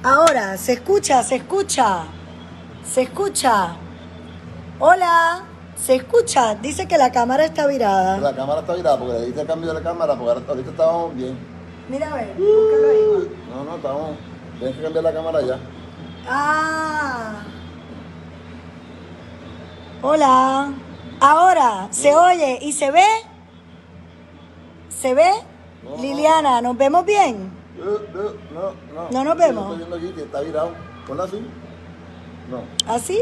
Ahora, se escucha, se escucha. Se escucha. Hola, se escucha. Dice que la cámara está virada. La cámara está virada porque le hice el cambio de la cámara porque ahorita estábamos bien. Mira a ver, búscalo ahí. No, estamos. Tienes que cambiar la cámara ya. Ah. Hola. Ahora, ¿se oye y se ve? ¿Se ve? No. Liliana, ¿nos vemos bien? No. ¿No nos vemos? Estoy viendo aquí que está virado. Ponla así. No. ¿Así?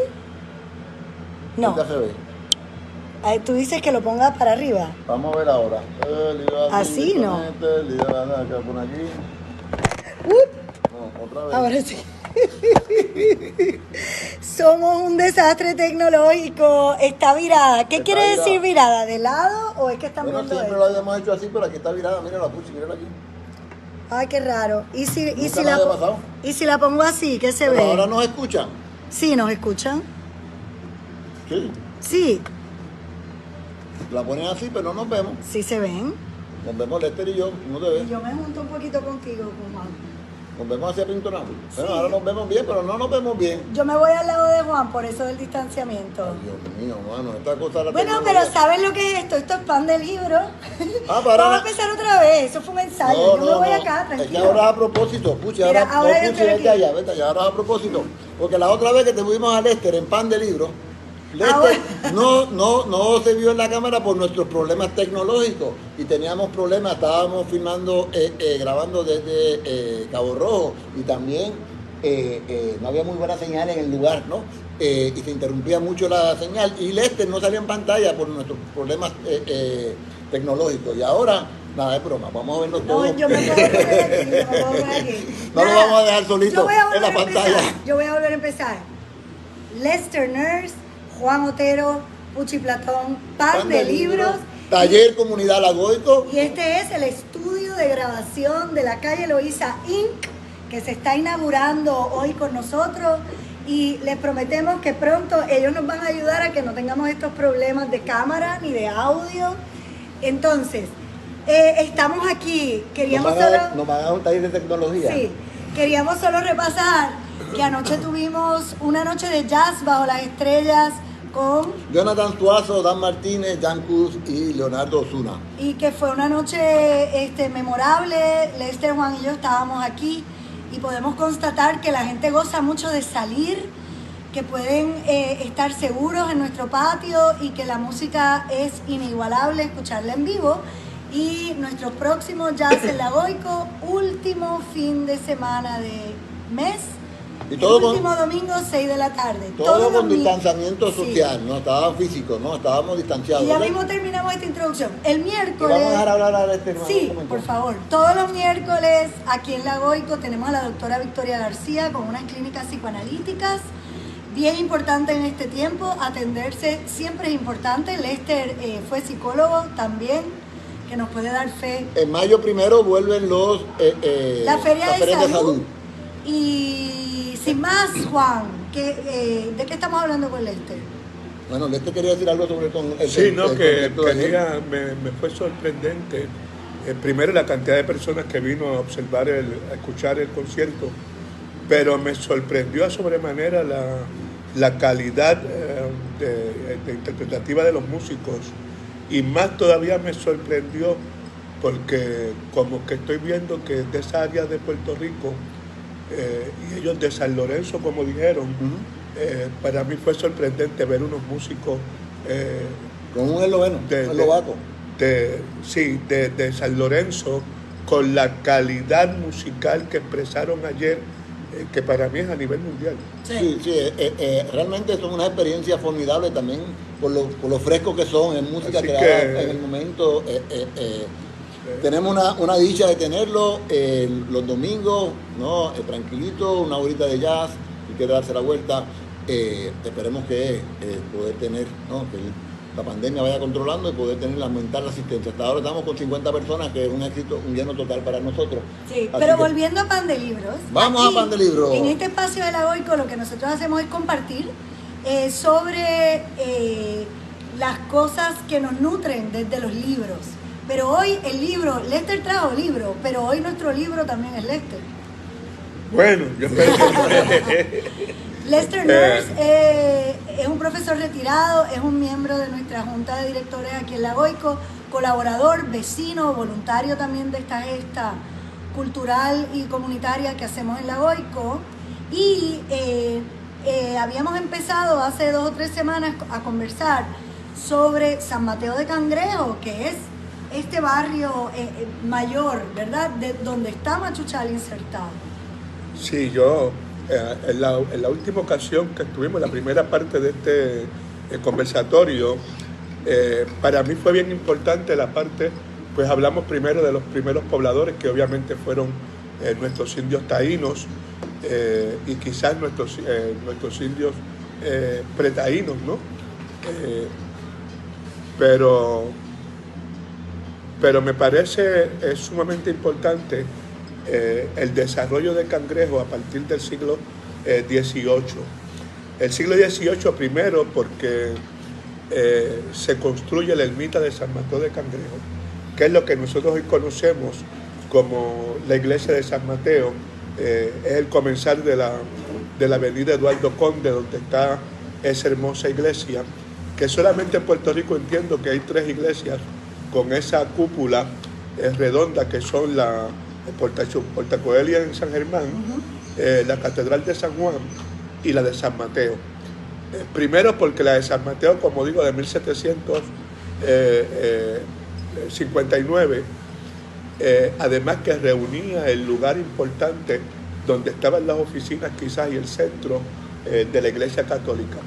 No. Ya se ve. Ay, tú dices que lo pongas para arriba. Vamos a ver ahora. Así no. Por aquí. No, otra vez. Ahora sí. Somos un desastre tecnológico. Está virada. ¿Qué quiere decir virada? ¿De lado o es que están viendo siempre esto? lo habíamos hecho así, pero aquí está virada. Mira la pucha, mírala aquí. Ay, qué raro. ¿Y si pasado. y si la pongo así, qué se Pero ve? ahora nos escuchan. Sí, ¿nos escuchan? Sí. Sí, La ponen así, pero no nos vemos. sí se ven. Nos vemos Lester y yo, no te ves. Y yo me junto un poquito contigo, con Juan. Nos vemos hacia Pintonado. Sí. Bueno, ahora nos vemos bien, pero no nos vemos bien. Yo me voy al lado de Juan, por eso del distanciamiento. Ay, Dios mío, mano, esta cosa la Bueno, tecnología. pero ¿sabes lo que es esto? Esto es pan del libro. para Vamos a empezar otra vez. Eso fue un ensayo. Yo me voy acá, Es que tranquilo. ahora a propósito, pucha, Mira, ahora ahora yo pucha, estoy vete aquí. allá, vete allá, ahora a propósito. Porque la otra vez que te fuimos a Lester en pan de libro, Lester no se vio en la cámara por nuestros problemas tecnológicos y teníamos problemas, estábamos filmando, grabando desde Cabo Rojo y también no había muy buena señal en el lugar, ¿no? Y se interrumpía mucho la señal y Lester no salía en pantalla por nuestros problemas tecnológicos y ahora nada, es broma, vamos a vernos todos. No, yo me puedo poner aquí, yo me puedo poner aquí. No lo vamos a dejar solito Yo voy a en la volver a pantalla. empezar. Yo voy a volver a empezar. Lester Nurse, Juan Otero, Puchi Platón, pan de libros. Taller Comunidad Lagoico. Y este es el estudio de grabación de la calle Loíza Inc., que se está inaugurando hoy con nosotros. Y les prometemos que pronto ellos nos van a ayudar a que no tengamos estos problemas de cámara ni de audio. Entonces, estamos aquí. Queríamos Nos van a dar un taller de tecnología. Sí, queríamos solo repasar que anoche tuvimos una noche de jazz bajo las estrellas con... Jonathan Tuazo, Dan Martínez, Jan Cruz y Leonardo Osuna. Y que fue una noche memorable. Lester, Juan y yo estábamos aquí y podemos constatar que la gente goza mucho de salir, que pueden estar seguros en nuestro patio y que la música es inigualable escucharla en vivo. Y nuestro próximo Jazz en Lagoico, último fin de semana de mes. Y todo el último domingo, 6 de la tarde. Todo con distanciamiento social, no estaba físico, no, estábamos distanciados. Y ya ¿verdad? mismo terminamos esta introducción. El ¿Y miércoles... vamos a dejar hablar a este hermano? Sí, por favor. Todos los miércoles aquí en Lagoico tenemos a la doctora Victoria García con unas clínicas psicoanalíticas. Bien importante en este tiempo, atenderse siempre es importante. Lester fue psicólogo también, que nos puede dar fe. En mayo primero vuelven La Feria las de ferias Salud. Y sin más, Juan, ¿de qué estamos hablando con Lester? Bueno, Lester quería decir algo sobre el Sí, no, que concepto de ayer. me fue sorprendente. Primero la cantidad de personas que vino a observar, a escuchar el concierto, pero me sorprendió a sobremanera la calidad de interpretativa de los músicos y más todavía me sorprendió porque como que estoy viendo que de esa área de Puerto Rico y ellos de San Lorenzo, como dijeron, para mí fue sorprendente ver unos músicos con un esloveno, eslovaco. De San Lorenzo, con la calidad musical que expresaron ayer, que para mí es a nivel mundial. Sí, realmente son unas experiencias formidables también por lo frescos que son en música Así creada que, en el momento. Tenemos una dicha de tenerlo los domingos, ¿no? Tranquilito, una horita de jazz, y quiere darse la vuelta. Esperemos que poder tener, ¿no? Que la pandemia vaya controlando y poder aumentar la asistencia. Hasta ahora estamos con 50 personas, que es un éxito, un lleno total para nosotros. Sí, Así pero que volviendo a Pan de Libros. vamos aquí, a Pan de Libros. En este espacio de Lagoico lo que nosotros hacemos es compartir sobre las cosas que nos nutren desde los libros. Pero hoy el libro, Lester trajo libro, pero hoy nuestro libro también es Lester. Bueno, yo espero que... Lester Nurse es un profesor retirado, es un miembro de nuestra junta de directores aquí en La Goico, colaborador, vecino, voluntario también de esta gesta cultural y comunitaria que hacemos en La Goico. Y habíamos empezado hace 2 o 3 semanas a conversar sobre San Mateo de Cangrejo, que es este barrio mayor, ¿verdad? De donde está Machuchal insertado. Sí, yo en la última ocasión que estuvimos, la primera parte de este conversatorio, para mí fue bien importante la parte, pues hablamos primero de los primeros pobladores, que obviamente fueron nuestros indios taínos y quizás nuestros indios pretaínos, ¿no? Pero me parece sumamente importante el desarrollo de Cangrejo a partir del siglo XVIII. El siglo XVIII primero porque se construye la ermita de San Mateo de Cangrejo, que es lo que nosotros hoy conocemos como la iglesia de San Mateo. Es el comenzar de la avenida Eduardo Conde, donde está esa hermosa iglesia, que solamente en Puerto Rico entiendo que hay 3 iglesias con esa cúpula redonda, que son la Portacoelia en San Germán, la Catedral de San Juan y la de San Mateo. Primero porque la de San Mateo, como digo, de 1759, además que reunía el lugar importante donde estaban las oficinas quizás y el centro de la Iglesia Católica,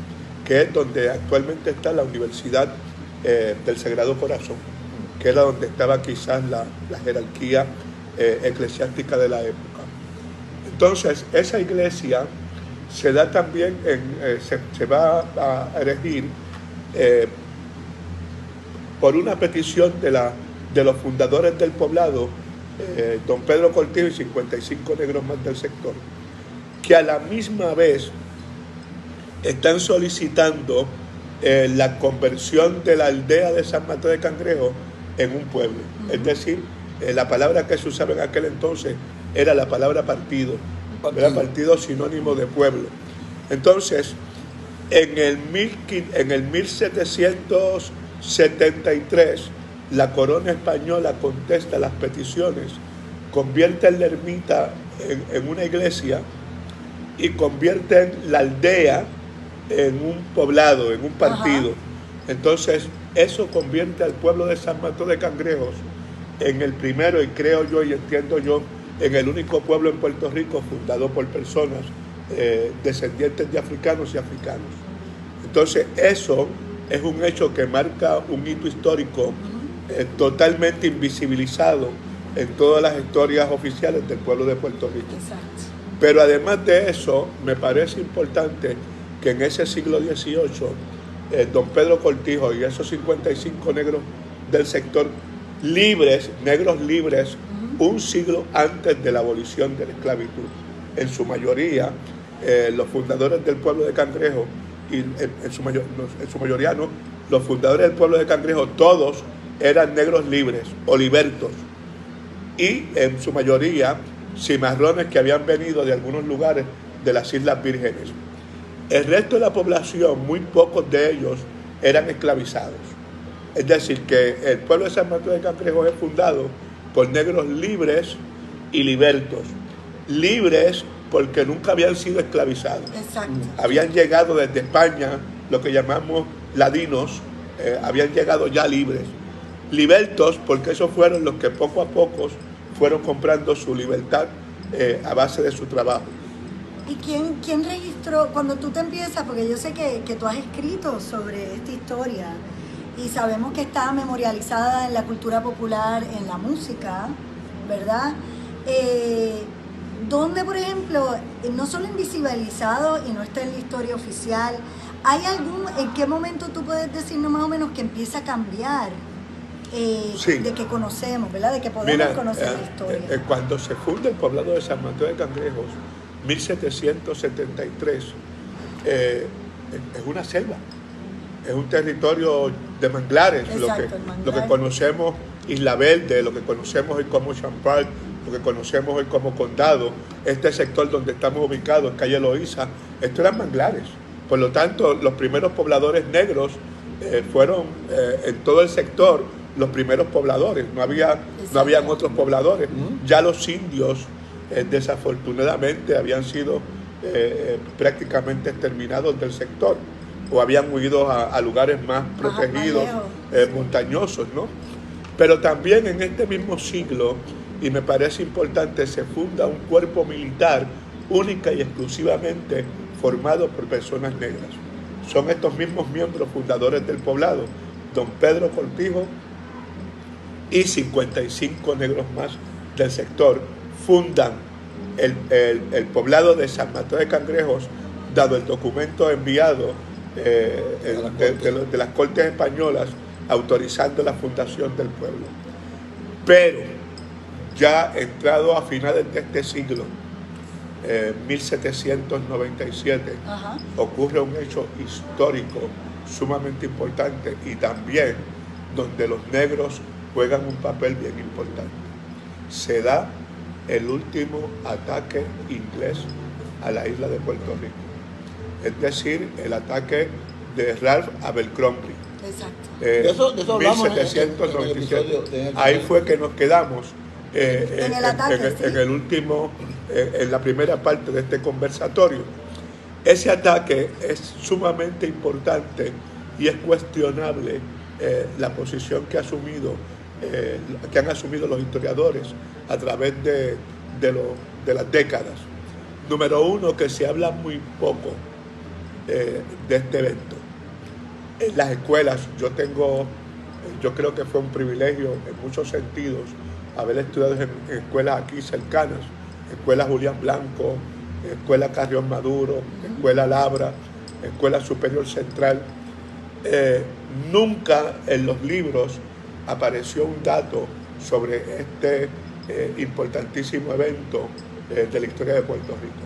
que es donde actualmente está la Universidad del Sagrado Corazón, que era donde estaba quizás la jerarquía eclesiástica de la época. Entonces, esa iglesia se da también, se va a erigir por una petición de los fundadores del poblado, don Pedro Cortijo y 55 negros más del sector, que a la misma vez están solicitando la conversión de la aldea de San Mateo de Cangrejo en un pueblo. Es decir, la palabra que se usaba en aquel entonces era la palabra partido. Era partido sinónimo de pueblo. Entonces, en el 1773, la corona española contesta las peticiones, convierte la ermita en una iglesia y convierte la aldea en un poblado, en un partido. Ajá. Entonces, eso convierte al pueblo de San Mateo de Cangrejos en el primero, y creo yo y entiendo yo, en el único pueblo en Puerto Rico fundado por personas descendientes de africanos y africanos. Entonces, eso es un hecho que marca un hito histórico totalmente invisibilizado en todas las historias oficiales del pueblo de Puerto Rico. Exacto. Pero además de eso, me parece importante que en ese siglo XVIII, don Pedro Cortijo y esos 55 negros del sector libres, negros libres, un siglo antes de la abolición de la esclavitud, en su mayoría, los fundadores del pueblo de Cangrejo, y en su mayoría no, los fundadores del pueblo de Cangrejo, todos eran negros libres o libertos, y en su mayoría cimarrones que habían venido de algunos lugares de las Islas Vírgenes. El resto de la población, muy pocos de ellos, eran esclavizados. Es decir, que el pueblo de San Mateo de Cangrejo es fundado por negros libres y libertos. Libres porque nunca habían sido esclavizados. Exacto. Habían llegado desde España, lo que llamamos ladinos, habían llegado ya libres. Libertos porque esos fueron los que poco a poco fueron comprando su libertad a base de su trabajo. ¿Y quién registró, cuando tú te empiezas, porque yo sé que tú has escrito sobre esta historia y sabemos que está memorializada en la cultura popular, en la música, ¿verdad? ¿Dónde, por ejemplo, no solo invisibilizado y no está en la historia oficial, en qué momento tú puedes decirnos más o menos que empieza a cambiar sí, de que conocemos, ¿verdad? De que podemos conocer la historia? Cuando se funda el poblado de San Mateo de Cangrejos, 1773, es una selva, es un territorio de manglares. Exacto, lo que conocemos Isla Verde, lo que conocemos hoy como Champal, lo que conocemos hoy como condado, este sector donde estamos ubicados, calle Loíza, esto eran manglares. Por lo tanto, los primeros pobladores negros fueron en todo el sector los primeros pobladores, no habían otros pobladores. Ya los indios, desafortunadamente, habían sido prácticamente exterminados del sector o habían huido a lugares más protegidos, montañosos, ¿no? Pero también en este mismo siglo, y me parece importante, se funda un cuerpo militar única y exclusivamente formado por personas negras. Son estos mismos miembros fundadores del poblado, don Pedro Cortijo y 55 negros más del sector, fundan el poblado de San Mateo de Cangrejos, dado el documento enviado de las Cortes Españolas autorizando la fundación del pueblo. Pero ya entrado a finales de este siglo, 1797, ocurre un hecho histórico sumamente importante y también donde los negros juegan un papel bien importante. Se da el último ataque inglés a la isla de Puerto Rico, es decir, el ataque de Ralph Abercrombie. Exacto. De eso hablamos 1797. Ahí fue que nos quedamos en el ataque, en el último, en la primera parte de este conversatorio. Ese ataque es sumamente importante y es cuestionable la posición que han asumido los historiadores a través de las décadas. Número uno, que se habla muy poco de este evento. En las escuelas, yo creo que fue un privilegio en muchos sentidos haber estudiado en escuelas aquí cercanas, Escuela Julián Blanco, Escuela Carrión Maduro, Escuela Labra, Escuela Superior Central. Nunca en los libros apareció un dato sobre este importantísimo evento de la historia de Puerto Rico.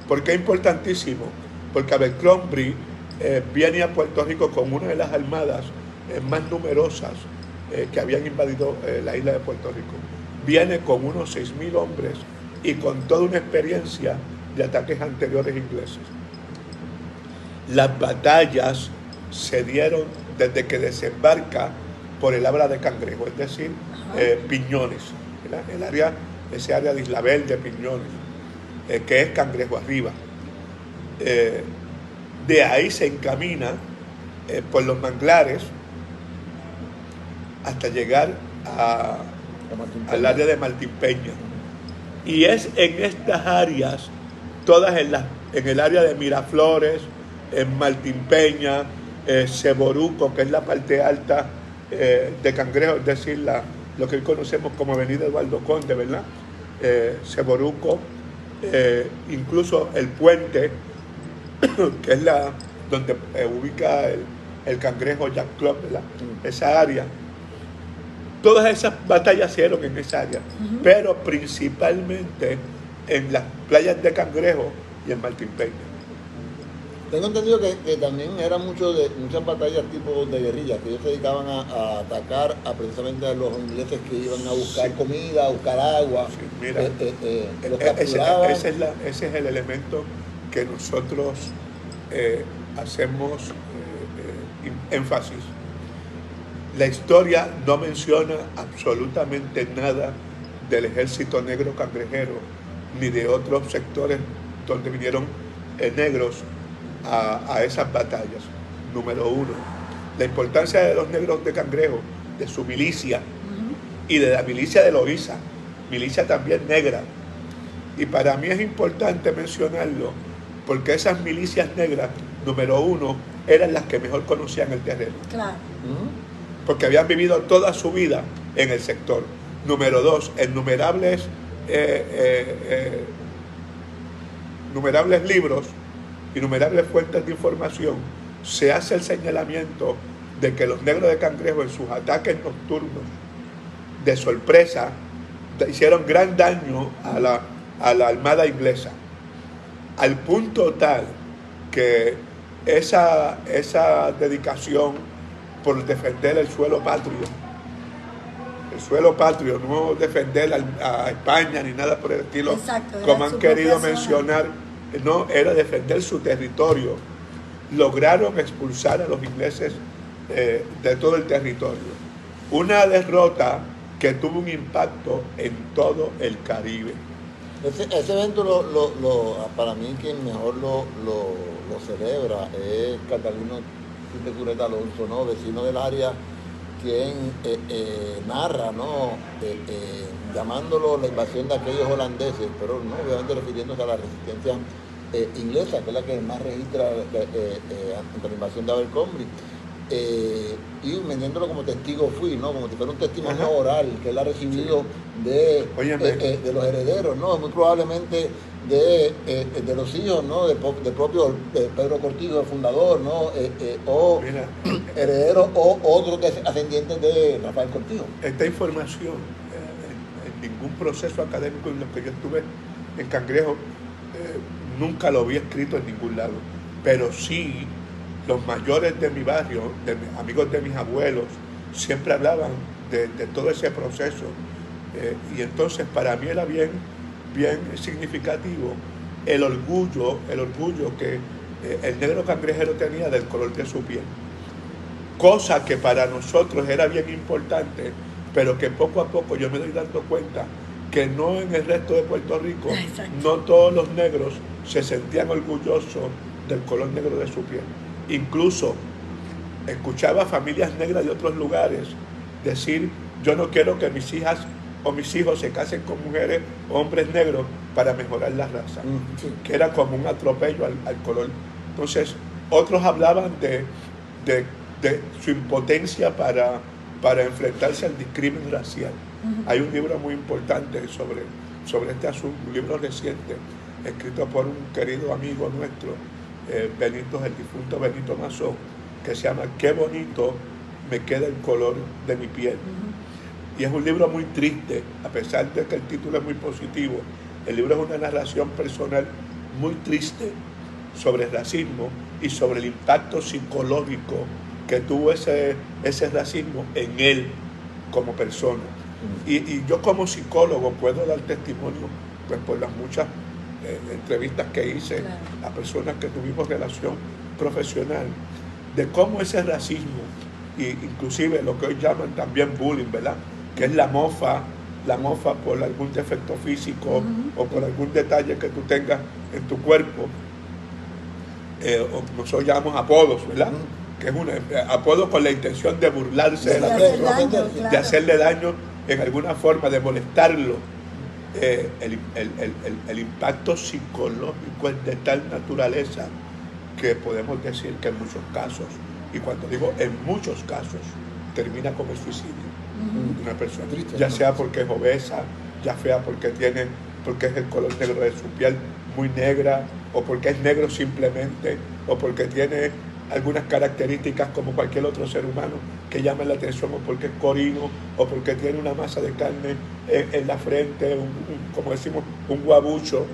¿Por qué importantísimo? Porque Abercrombie viene a Puerto Rico con una de las armadas más numerosas que habían invadido la isla de Puerto Rico. Viene con unos 6.000 hombres y con toda una experiencia de ataques anteriores ingleses. Las batallas se dieron desde que desembarca por el Abra de Cangrejo, es decir, Piñones, ese área de Isla Verde, Piñones, que es Cangrejo arriba. De ahí se encamina por los manglares hasta llegar al área de Martín Peña. Y es en estas áreas, todas en el área de Miraflores, en Martín Peña, Seboruco, que es la parte alta de Cangrejo, es decir, lo que hoy conocemos como Avenida Eduardo Conde, ¿verdad? Seboruco, incluso el puente, que es donde ubica el Cangrejo Yacht Club, ¿verdad? Esa área. Todas esas batallas se dieron en esa área, pero principalmente en las playas de Cangrejo y en Martín Peña. Tengo entendido que también eran muchas batallas tipo de guerrillas, que ellos se dedicaban a atacar precisamente a los ingleses que iban a buscar comida, a buscar agua. Sí, mira, los capturaban. ese es el elemento que nosotros hacemos énfasis. La historia no menciona absolutamente nada del ejército negro cangrejero ni de otros sectores donde vinieron negros a esas batallas. Número uno, la importancia de los negros de Cangrejo, de su milicia y de la milicia de Loíza, milicia también negra. Y para mí es importante mencionarlo porque esas milicias negras, número uno, eran las que mejor conocían el terreno. Claro. Porque habían vivido toda su vida en el sector. Número dos, en numerables libros, innumerables fuentes de información, se hace el señalamiento de que los negros de Cangrejo en sus ataques nocturnos de sorpresa hicieron gran daño a la armada inglesa, al punto tal que esa dedicación por defender el suelo patrio el suelo patrio, no defender a España ni nada por el estilo, Exacto, era como han su querido propia zona. mencionar, no, era defender su territorio. Lograron expulsar a los ingleses de todo el territorio. Una derrota que tuvo un impacto en todo el Caribe. Ese evento, para mí, quien mejor lo celebra es Catalino Cureta Alonso, ¿no? Vecino del área, quien narra, ¿no? Llamándolo la invasión de aquellos holandeses, pero no, obviamente refiriéndose a la resistencia inglesa, que es la que más registra ante la invasión de Abercrombie. Y vendiéndolo como testigo fui, ¿no? Como si fuera un testimonio oral que él ha recibido de los herederos, ¿no? Muy probablemente de los hijos, ¿no? De propio Pedro Cortijo, el fundador, ¿no? O herederos o otros ascendientes de Rafael Cortijo. Esta información, en ningún proceso académico en el que yo estuve en Cangrejo, nunca lo vi escrito en ningún lado, pero sí los mayores de mi barrio, amigos de mis abuelos, siempre hablaban de todo ese proceso. Y entonces para mí era bien significativo el orgullo que el negro cangrejero tenía del color de su piel. Cosa que para nosotros era bien importante, pero que poco a poco yo me doy dando cuenta que no en el resto de Puerto Rico, no todos los negros se sentían orgullosos del color negro de su piel. Incluso escuchaba a familias negras de otros lugares decir: yo no quiero que mis hijas o mis hijos se casen con mujeres o hombres negros para mejorar la raza, que era como un atropello al color. Entonces otros hablaban de su impotencia para enfrentarse al discrimen racial. Hay un libro muy importante sobre este asunto, un libro reciente, escrito por un querido amigo nuestro, el difunto Benito Mazón, que se llama Qué bonito me queda el color de mi piel. Y es un libro muy triste, a pesar de que el título es muy positivo. El libro es una narración personal muy triste sobre el racismo y sobre el impacto psicológico que tuvo ese racismo en él como persona. Y yo como psicólogo puedo dar testimonio, pues, por las muchas entrevistas que hice a personas que tuvimos relación profesional, de cómo ese racismo, e inclusive lo que hoy llaman también bullying, ¿verdad?, que es la mofa por algún defecto físico o por algún detalle que tú tengas en tu cuerpo, o nosotros llamamos apodos, ¿verdad?, que es un apodo con la intención de burlarse de la persona, de hacerle daño en alguna forma, de molestarlo. El impacto psicológico es de tal naturaleza que podemos decir que en muchos casos, y cuando digo en muchos casos, termina con el suicidio de una persona, ya sea porque es obesa, ya sea porque es el color negro de su piel muy negra, o porque es negro simplemente, o porque tiene algunas características como cualquier otro ser humano que llaman la atención, o porque es corino, o porque tiene una masa de carne en la frente, como decimos, un guabucho,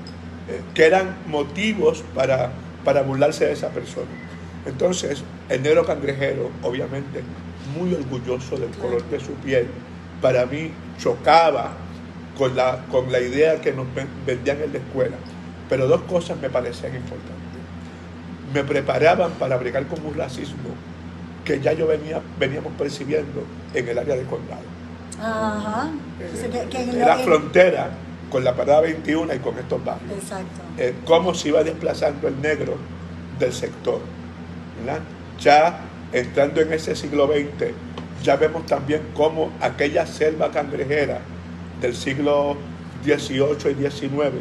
que eran motivos para burlarse de esa persona. Entonces, el negro cangrejero, obviamente, muy orgulloso del color de su piel, para mí chocaba con la idea que nos vendían en la escuela. Pero dos cosas me parecían importantes. Me preparaban para bregar con un racismo que ya veníamos percibiendo en el área de condado. Ajá. La frontera con la parada 21 y con estos barrios. Exacto. Cómo se iba desplazando el negro del sector, ¿verdad? Ya entrando en ese siglo XX, ya vemos también cómo aquella selva cangrejera del siglo XVIII y XIX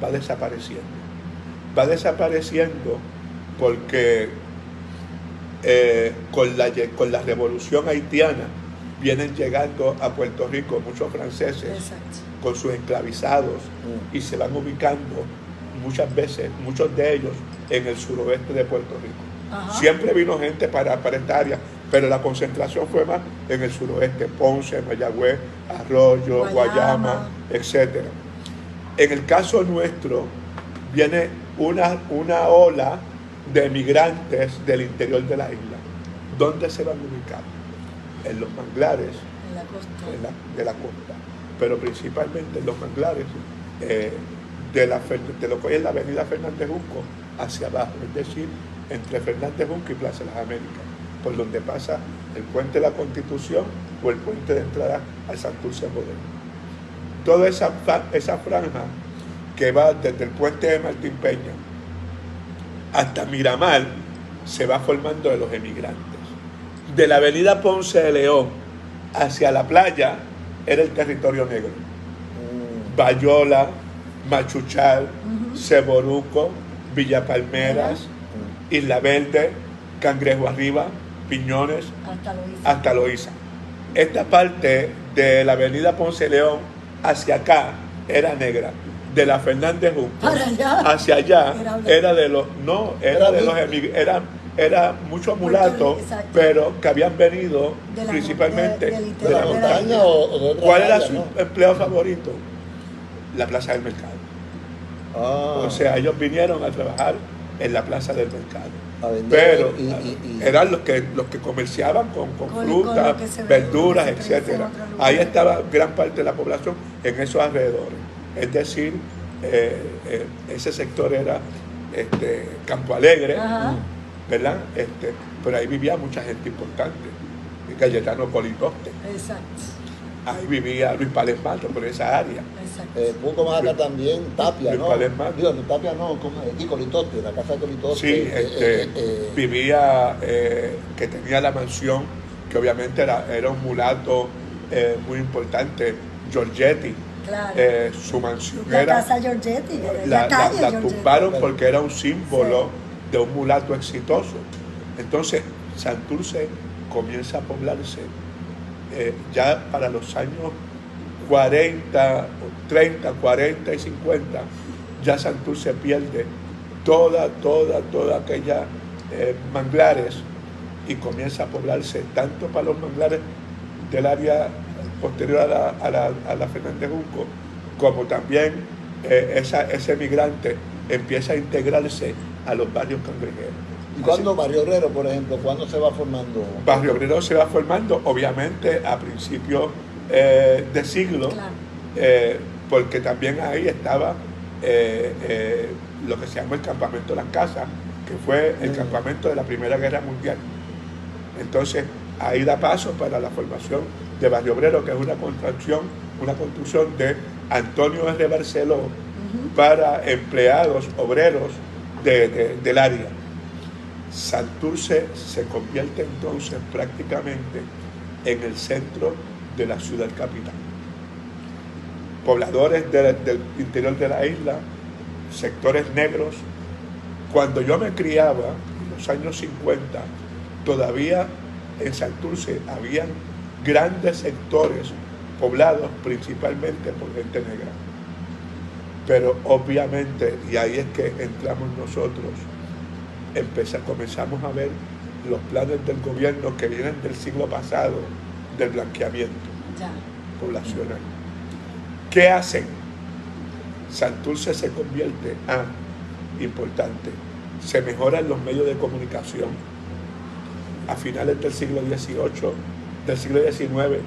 va desapareciendo. Va desapareciendo porque con la revolución haitiana vienen llegando a Puerto Rico muchos franceses. Exacto. Con sus esclavizados y se van ubicando muchas veces, muchos de ellos, en el suroeste de Puerto Rico. Ajá. Siempre vino gente para esta área, pero la concentración fue más en el suroeste: Ponce, Mayagüez, Arroyo, Guayama, etc. En el caso nuestro, viene una ola de emigrantes del interior de la isla. ¿Dónde se van a ubicar? En los manglares En la costa. de la costa, pero principalmente en los manglares de lo que hoy es la avenida Fernández Junco hacia abajo, es decir, entre Fernández Junco y Plaza de las Américas, por donde pasa el puente de la Constitución o el puente de entrada al Santurce moderno. Toda esa franja que va desde el puente de Martín Peña hasta Miramar se va formando de los emigrantes. De la avenida Ponce de León hacia la playa era el territorio negro. Bayola, Machuchal, Ceboruco, Villa Palmeras, Isla Verde, Cangrejo Arriba, Piñones, hasta Loíza. Esta parte de la avenida Ponce de León hacia acá era negra. De la Fernández Junco hacia allá era de los era muchos mulatos, pero que habían venido principalmente de la montaña o de otra. ¿Cuál era su empleo favorito? La plaza del mercado. O sea, ellos vinieron a trabajar en la plaza del mercado. Pero eran los que comerciaban con frutas, verduras, etcétera. Ahí estaba gran parte de la población en esos alrededores. Es decir, ese sector era Campo Alegre, ¿verdad? Pero ahí vivía mucha gente importante. Cayetano Colitoste. Exacto. Ahí vivía Luis Pález Mato, por esa área. Un poco más acá también, Tapia, Luis ¿no? Pález Mato. Digo, Tapia no, aquí Colitoste, la casa de Colitoste. Sí, vivía, que tenía la mansión, que obviamente era un mulato muy importante, Giorgetti. Claro. Su mansión la era... casa Giorgetti, la Giorgetti. tumbaron porque era un símbolo de un mulato exitoso. Entonces, Santurce comienza a poblarse ya para los años 40, 30, 40 y 50, ya Santurce pierde toda aquella manglares y comienza a poblarse tanto para los manglares del área posterior a la Fernández Junco, como también ese migrante empieza a integrarse a los barrios cangrejeros. ¿Y cuándo Barrio Obrero, por ejemplo, cuándo se va formando? Barrio Obrero se va formando, obviamente, a principios de siglo, Claro. Porque también ahí estaba lo que se llama el Campamento de las Casas, que fue el campamento de la Primera Guerra Mundial. Entonces, ahí da paso para la formación de Barrio Obrero, que es una construcción de Antonio R. Barceló para empleados obreros del área. Santurce se convierte entonces prácticamente en el centro de la ciudad capital. Pobladores del interior de la isla, sectores negros. Cuando yo me criaba, en los años 50, todavía en Santurce habían grandes sectores poblados principalmente por gente negra. Pero obviamente, y ahí es que entramos nosotros, comenzamos a ver los planes del gobierno que vienen del siglo pasado, del blanqueamiento poblacional. ¿Qué hacen? Santurce se convierte, importante, se mejoran los medios de comunicación a finales del siglo XVIII, del siglo XIX,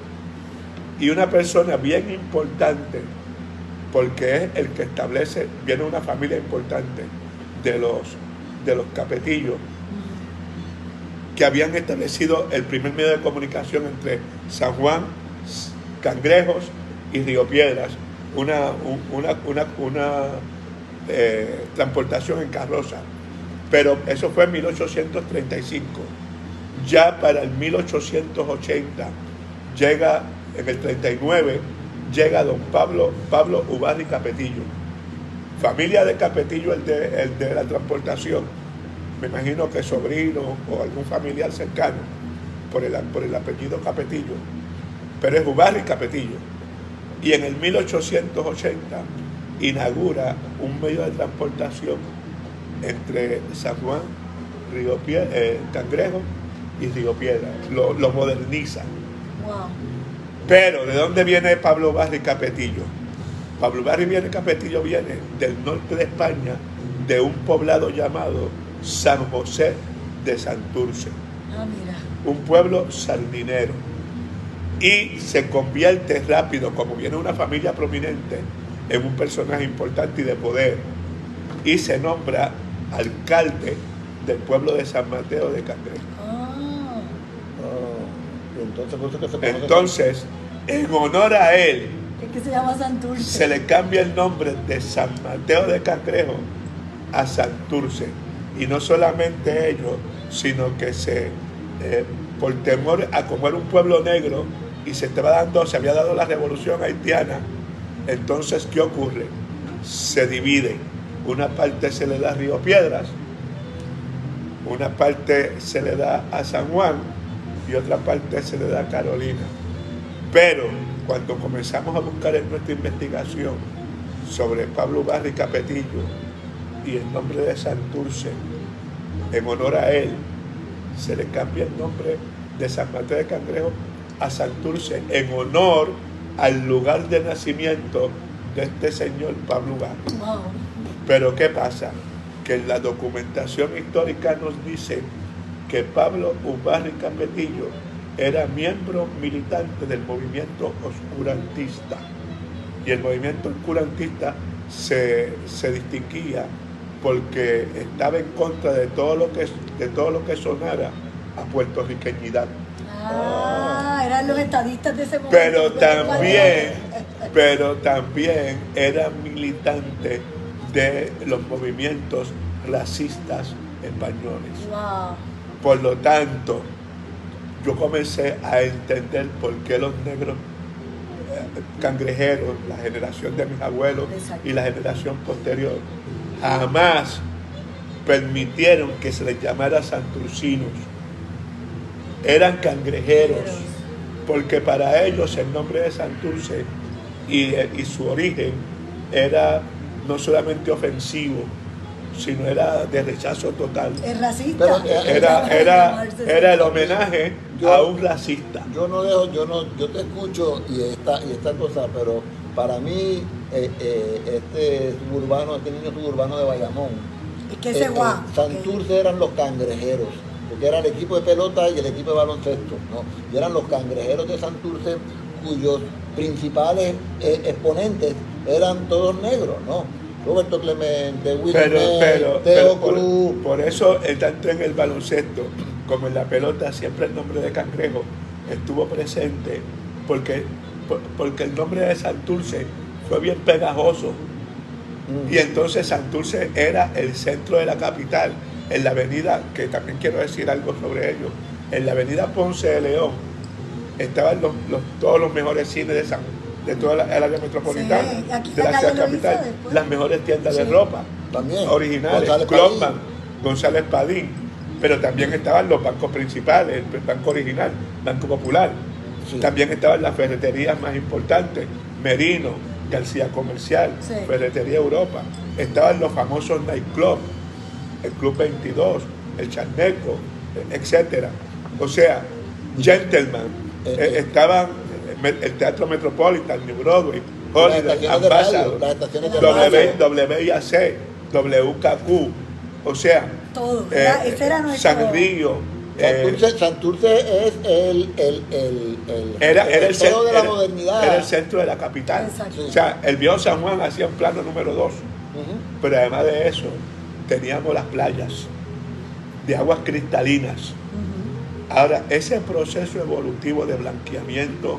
y una persona bien importante, porque es el que establece, viene una familia importante de los Capetillos, que habían establecido el primer medio de comunicación entre San Juan, Cangrejos y Río Piedras, una transportación en carroza. Pero eso fue en 1835. Ya para el 1880 llega, en el 39, llega don Pablo Ubarri Capetillo. Familia de Capetillo, el de la transportación. Me imagino que sobrino o algún familiar cercano por el apellido Capetillo. Pero es Ubarri Capetillo. Y en el 1880 inaugura un medio de transportación entre San Juan, Cangrejo y Río Piedras. Lo moderniza. Wow. Pero, ¿de dónde viene Pablo Ubarri Capetillo? Pablo Ubarri Capetillo viene del norte de España, de un poblado llamado San José de Santurce. Mira. Un pueblo sardinero. y se convierte rápido, como viene una familia prominente, en un personaje importante y de poder, y se nombra alcalde del pueblo de San Mateo de Cangrejo. Entonces, por eso que se conoce Entonces, en honor a él, Es que se llama Santurce. se le cambia el nombre de San Mateo de Cangrejo a Santurce. Y no solamente ellos, sino que por temor a como era un pueblo negro y se había dado la revolución haitiana, entonces, ¿qué ocurre? Se divide. Una parte se le da a Río Piedras, una parte se le da a San Juan y otra parte se le da a Carolina. Pero cuando comenzamos a buscar en nuestra investigación sobre Pablo Ubarri Capetillo y el nombre de Santurce, en honor a él, se le cambia el nombre de San Mateo de Cangrejo a Santurce, en honor al lugar de nacimiento de este señor Pablo Ubarri. Wow. Pero ¿qué pasa? Que en la documentación histórica nos dice que Pablo Ubarri Capetillo era miembro militante del movimiento oscurantista. Y el movimiento oscurantista se distinguía porque estaba en contra de todo lo que sonara a puertorriqueñidad. Eran los estadistas de ese momento. Pero también era militante de los movimientos racistas españoles. Wow. Por lo tanto, yo comencé a entender por qué los negros cangrejeros, la generación de mis abuelos y la generación posterior, jamás permitieron que se les llamara santurcinos. Eran cangrejeros, porque para ellos el nombre de Santurce y su origen era no solamente ofensivo, sino era de rechazo total. Es racista. Era el homenaje a un racista. Yo te escucho y esta cosa, pero para mí este niño suburbano de Bayamón, Es que ese guau. Santurce eran los cangrejeros, porque era el equipo de pelota y el equipo de baloncesto, ¿no? Y eran los cangrejeros de Santurce, cuyos principales exponentes eran todos negros, ¿no? Roberto Clemente, Wilmer, Teo Cruz. Por eso, tanto en el baloncesto como en la pelota, siempre el nombre de Cangrejo estuvo presente, porque el nombre de Santurce fue bien pegajoso. Y entonces Santurce era el centro de la capital, en la avenida, que también quiero decir algo sobre ello, en la avenida Ponce de León estaban todos los mejores cines de toda el área metropolitana, aquí de la ciudad capital, las mejores tiendas de ropa también originales, Clubman, González Padín, pero también estaban los bancos principales, el Banco Original, Banco Popular, también estaban las ferreterías más importantes, Merino, García Comercial, Ferretería Europa, estaban los famosos nightclubs, el Club 22, el Charneco, etcétera. O sea, Gentleman, estaban el Teatro Metropolitan, New Broadway, Hollywood, Ambassador, WIAC, WKQ, o sea, todo. Ese era nuestro... San Río. Santurce es el centro de la modernidad. Era el centro de la capital. Exacto. O sea, el viejo San Juan hacía un plano número 2. Pero además de eso, teníamos las playas de aguas cristalinas. Ahora, ese proceso evolutivo de blanqueamiento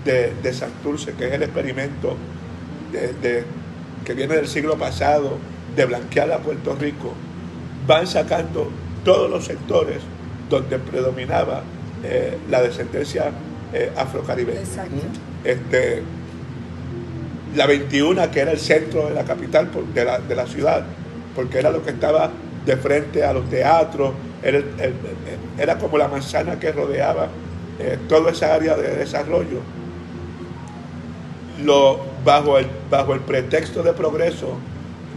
de Santurce, que es el experimento que viene del siglo pasado, de blanquear a Puerto Rico, van sacando todos los sectores donde predominaba la descendencia afrocaribeña. La 21, que era el centro de la capital, de la ciudad, porque era lo que estaba de frente a los teatros, era como la manzana que rodeaba toda esa área de desarrollo. Bajo el pretexto de progreso,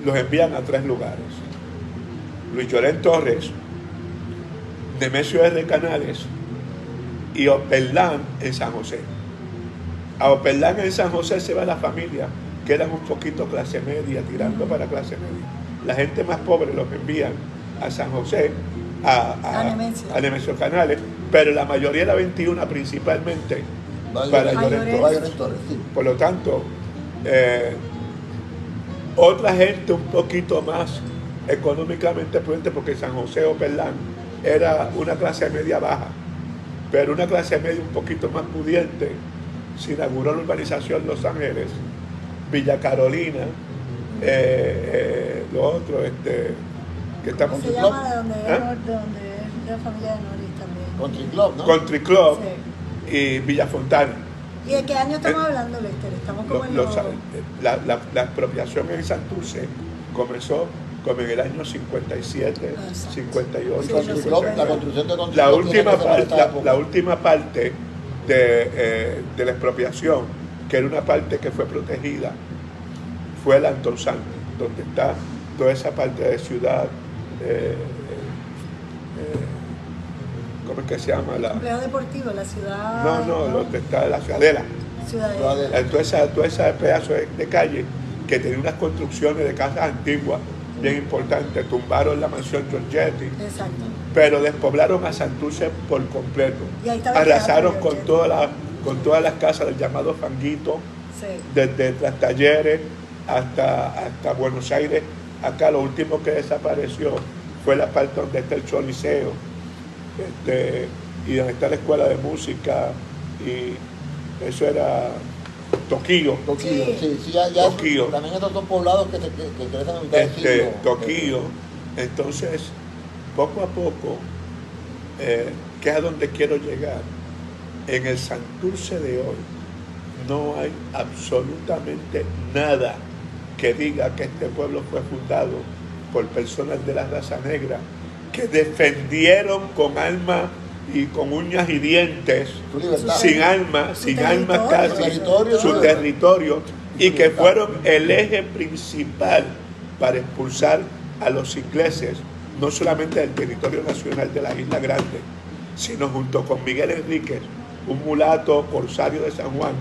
los envían a 3 lugares: Luis Llorén Torres, Nemesio R. Canales y Operlán en San José. A Operlán en San José se va la familia, que eran un poquito clase media, tirando para clase media. La gente más pobre los envían a San José, a Nemesio Canales, pero la mayoría de la 21 principalmente para Llorens. Llorens Torres. Sí. Por lo tanto, otra gente un poquito más económicamente pudiente, porque San José Oberlán era una clase media baja, pero una clase media un poquito más pudiente. Se inauguró la urbanización Los Ángeles, Villa Carolina, lo otro, que está ¿Cómo se llama de donde es la familia de Norris también? Country Club, ¿no? Country Club Sí. y Villa Fontana. ¿Y de qué año estamos hablando, Lester? Estamos como en los... La expropiación en Santurce comenzó como en el año 57, Exacto. 58, Country Club, la construcción de Country La Club tiene última, que ser esta época. la última parte de la expropiación, que era una parte que fue protegida, fue el Antón Santos, donde está toda esa parte de ciudad, ¿cómo es que se llama? Complejo deportivo, la ciudad... No, donde está la Ciudadela. Ciudadela. Toda esa pedazo de calle que tenía unas construcciones de casas antiguas bien importantes. Tumbaron la mansión Giorgetti, Exacto. pero despoblaron a Santurce por completo. Y ahí estaba el Arrasaron teatro con todas las casas del llamado Fanguito, Sí. desde Tras Talleres hasta Buenos Aires. Acá lo último que desapareció fue la parte donde está el Choliseo, y donde está la escuela de música, y eso era Toquillo. Toquillo, Sí. sí, ya Toquillo. también estos son poblados que crecen a mitad del siglo. Toquillo. Entonces, poco a poco, que es a donde quiero llegar, en el Santurce de hoy no hay absolutamente nada que diga que este pueblo fue fundado por personas de la raza negra que defendieron con alma y con uñas y dientes, Su libertad. sin alma casi, su territorio, y que fueron el eje principal para expulsar a los ingleses, no solamente del territorio nacional de la Isla Grande, sino junto con Miguel Enríquez, un mulato corsario de San Juan,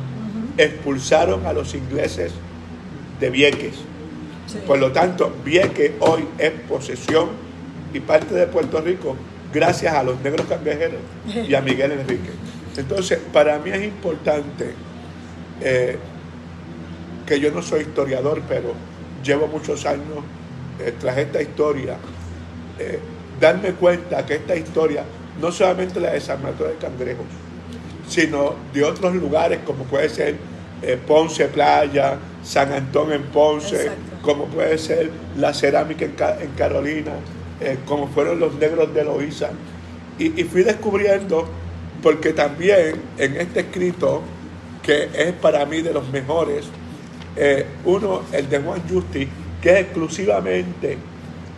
expulsaron a los ingleses de Vieques. Sí. Por lo tanto, Vieques hoy es posesión y parte de Puerto Rico gracias a los negros cangrejeros y a Miguel Enríquez. Entonces, para mí es importante, que yo no soy historiador, pero llevo muchos años tras esta historia, darme cuenta que esta historia, no solamente la de San Mateo de Cangrejos, sino de otros lugares como puede ser Ponce Playa, San Antón en Ponce, Exacto. como puede ser la cerámica en Carolina, como fueron los negros de Loíza. Y fui descubriendo, porque también en este escrito, que es para mí de los mejores, uno, el de Juan Justi, que es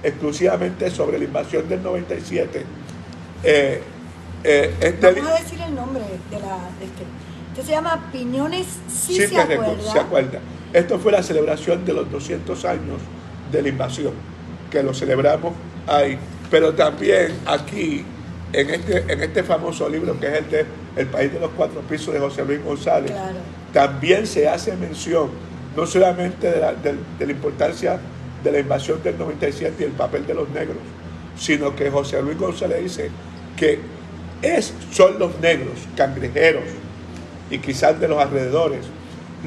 exclusivamente sobre la invasión del 97. Vamos a decir el nombre de este se llama Piñones, sí se acuerda. Se acuerda. Esto fue la celebración de los 200 años de la invasión, que lo celebramos ahí. Pero también aquí, en este famoso libro, que es el de El País de los Cuatro Pisos, de José Luis González, Claro. también se hace mención, no solamente de la importancia de la invasión del 97 y el papel de los negros, sino que José Luis González dice que son los negros cangrejeros y quizás de los alrededores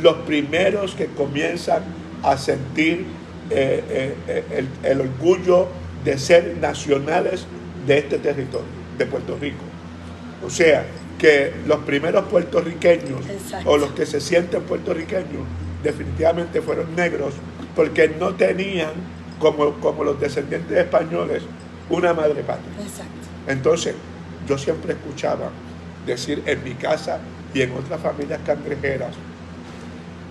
los primeros que comienzan a sentir el orgullo de ser nacionales de este territorio, de Puerto Rico. O sea, que los primeros puertorriqueños, Exacto. o los que se sienten puertorriqueños, definitivamente fueron negros, porque no tenían, como los descendientes españoles, una madre patria. Exacto. Entonces, yo siempre escuchaba decir en mi casa y en otras familias cangrejeras,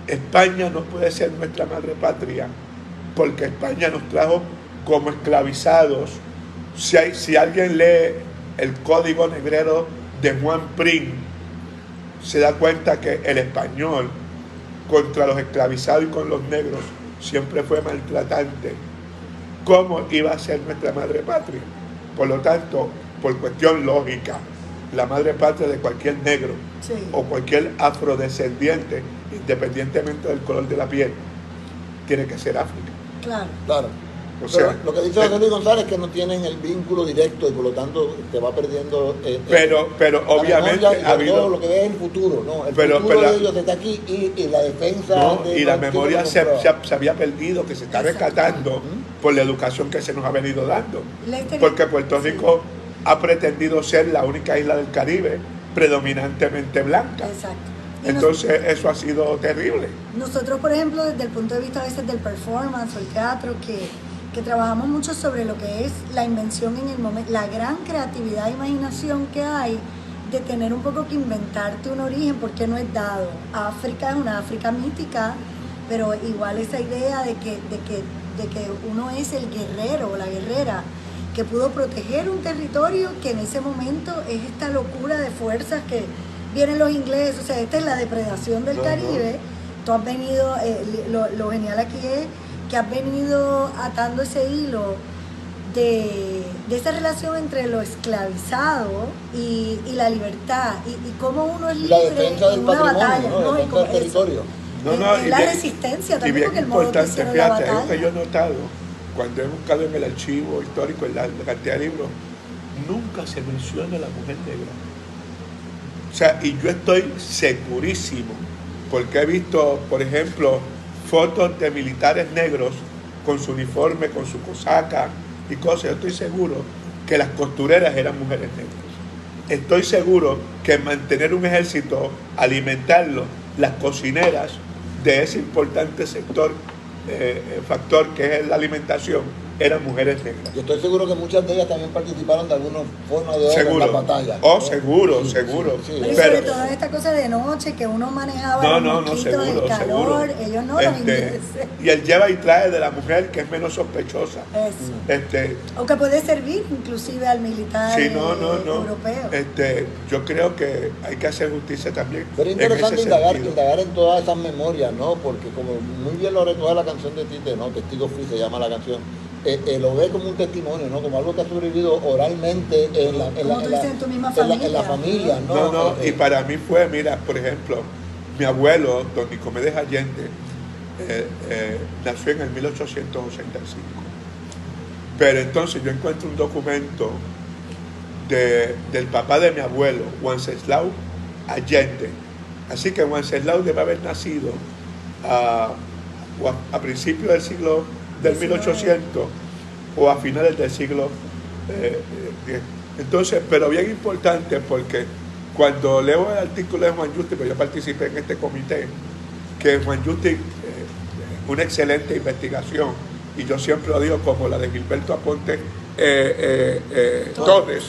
España no puede ser nuestra madre patria, porque España nos trajo como esclavizados. Si alguien lee el Código Negrero de Juan Prim, se da cuenta que el español contra los esclavizados y con los negros siempre fue maltratante. ¿Cómo iba a ser nuestra madre patria? Por lo tanto, por cuestión lógica, la madre patria de cualquier negro, Sí. o cualquier afrodescendiente, independientemente del color de la piel, tiene que ser África. Claro. Claro. O sea, Pero lo que dice José Luis González es que no tienen el vínculo directo y por lo tanto te va perdiendo. pero la obviamente memoria y ha habido. todo lo que ve es el futuro, ¿no? El Pero futuro la- de ellos está aquí y la defensa. No, de y la no tiene memoria que se comprueba. había perdido, que se está rescatando por la educación que se nos ha venido dando. Lester, Porque Puerto sí. Rico ha pretendido ser la única isla del Caribe predominantemente blanca. Exacto. Y Entonces eso ha sido terrible. nosotros, por ejemplo, desde el punto de vista a veces del performance o el teatro, que trabajamos mucho sobre lo que es la invención en el momento, la gran creatividad e imaginación que hay de tener un poco que inventarte un origen, porque no es dado. África es una África mítica, pero igual esa idea de que uno es el guerrero o la guerrera que pudo proteger un territorio que en ese momento es esta locura de fuerzas que vienen los ingleses, o sea, esta es la depredación del Caribe. Tú has venido, lo genial aquí es que has venido atando ese hilo de esa relación entre lo esclavizado y la libertad, y cómo uno es Y la libre defensa del en una patrimonio, batalla, ¿no? ¿no? La Y defensa como del eso. territorio. Es la bien- resistencia y también, bien porque el modo que importante, hicieron la fíjate, algo batalla. que yo he notado cuando he buscado en el archivo histórico, en la cantidad de libros, nunca se menciona a la mujer negra. O sea, y yo estoy segurísimo, porque he visto, por ejemplo, fotos de militares negros con su uniforme, con su cosaca y cosas. Yo estoy seguro que las costureras eran mujeres negras. Estoy seguro que mantener un ejército, alimentarlo, las cocineras de ese importante sector, factor que es la alimentación, eran mujeres negras. Yo estoy seguro que muchas de ellas también participaron de alguna forma de otra en Seguro. la batalla. Oh, ¿no? seguro, Sí, seguro. sí, sí. Pero, Pero- sobre todo esta cosa de noche que uno manejaba No, los no, mosquitos, seguro, el calor, seguro. ellos no, los ingleses. Y el lleva y trae de la mujer que es menos sospechosa. Eso. O que puede servir inclusive al militar Sí, no. europeo. Yo creo que hay que hacer justicia también. Pero es en interesante ese indagar sentido. en todas esas memorias, ¿no? Porque como muy bien lo recoge la canción de Tite, ¿no? Testigo Free se llama la canción. Lo ve como un testimonio, ¿no? Como algo que ha sobrevivido oralmente Como tú dices, en tu misma en la familia. familia, ¿no? No, y para mí fue, mira, por ejemplo, mi abuelo, don Nicomedes Allende, nació en el 1885. Pero entonces yo encuentro un documento del papá de mi abuelo, Wenceslao Allende. Así que Wenceslao debe haber nacido a principios del siglo del 1800 o a finales del siglo X. Entonces, pero bien importante, porque cuando leo el artículo de Juan Justi, pues yo participé en este comité, que Juan Justi, una excelente investigación, y yo siempre lo digo como la de Gilberto Aponte Torres,